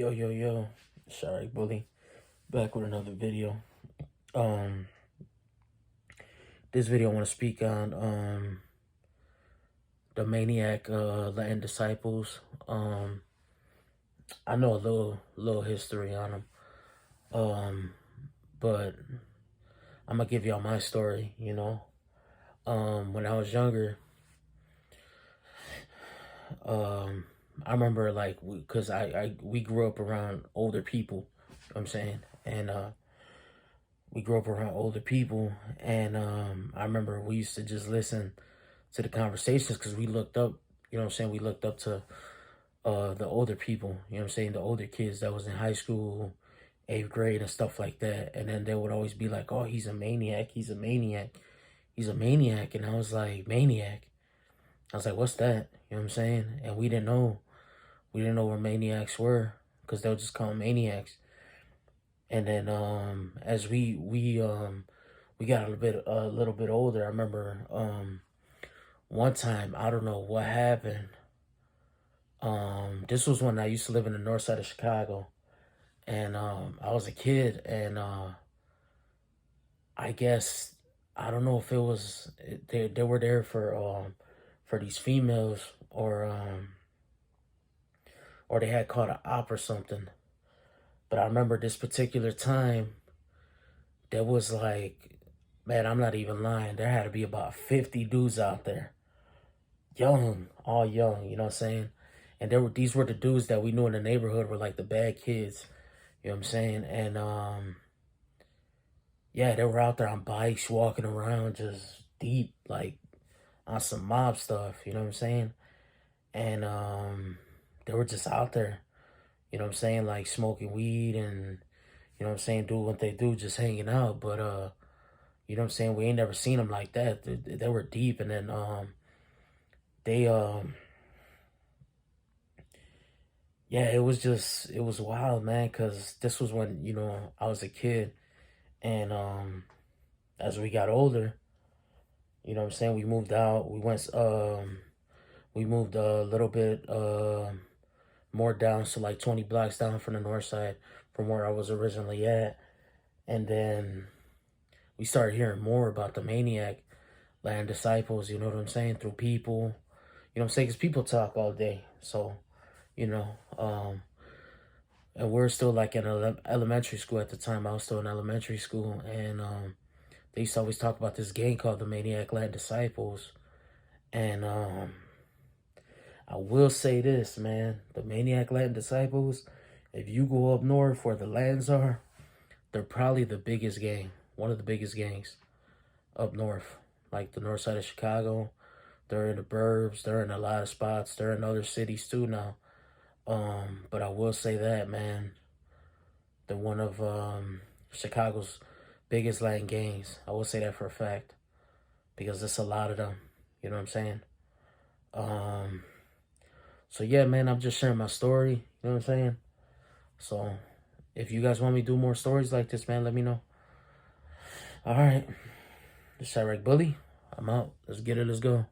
Yo, Chiraq bully, back with another video. Um, this video I want to speak on the Maniac Latin disciples. I know a little history on them. But I'm gonna give y'all my story. When I was younger, I remember like cause we grew up around older people. You know what I'm saying? And we grew up around older people, and I remember we used to just listen to the conversations because we looked up, you know what I'm saying? We looked up to the older people, you know what I'm saying? The older kids that was in high school, 8th grade and stuff like that. And then they would always be like, oh, he's a maniac, he's a maniac, he's a maniac. And I was like, maniac? I was like, what's that? You know what I'm saying? And we didn't know where maniacs were because they would just call them maniacs. And then as we got a little bit older, I remember one time, I don't know what happened. This was when I used to live in the north side of Chicago, and I was a kid, and I guess I don't know if it was they were there for these females, or they had caught an op or something. But I remember this particular time, there was like, man, I'm not even lying, there had to be about 50 dudes out there. Young, all young, you know what I'm saying? And these were the dudes that we knew in the neighborhood were like the bad kids, you know what I'm saying? And yeah, they were out there on bikes, walking around just deep, like on some mob stuff, you know what I'm saying? And they were just out there, you know what I'm saying, like smoking weed and, you know what I'm saying, doing what they do, just hanging out. But you know what I'm saying, we ain't never seen them like that. They were deep. And then they yeah, it was wild, man, because this was when, I was a kid. And as we got older, you know what I'm saying, we moved out. We moved a little bit more down, so like 20 blocks down from the north side from where I was originally at. And then we started hearing more about the Maniac Land disciples, you know what I'm saying, through people. You know what I'm saying? Because people talk all day. So, you know, and we're still like in elementary school at the time. I was still in elementary school. And they used to always talk about this gang called the Maniac Land Disciples. And I will say this, man. The Maniac Land Disciples, if you go up north where the lands are, they're probably the biggest gang. One of the biggest gangs up north. Like the north side of Chicago. They're in the burbs. They're in a lot of spots. They're in other cities too now. But I will say that, man, they're one of Chicago's biggest Latin gangs. I will say that for a fact. Because there's a lot of them. You know what I'm saying? So yeah, man, I'm just sharing my story. You know what I'm saying? So if you guys want me to do more stories like this, man, let me know. All right. This is Chiraq Bully. I'm out. Let's get it. Let's go.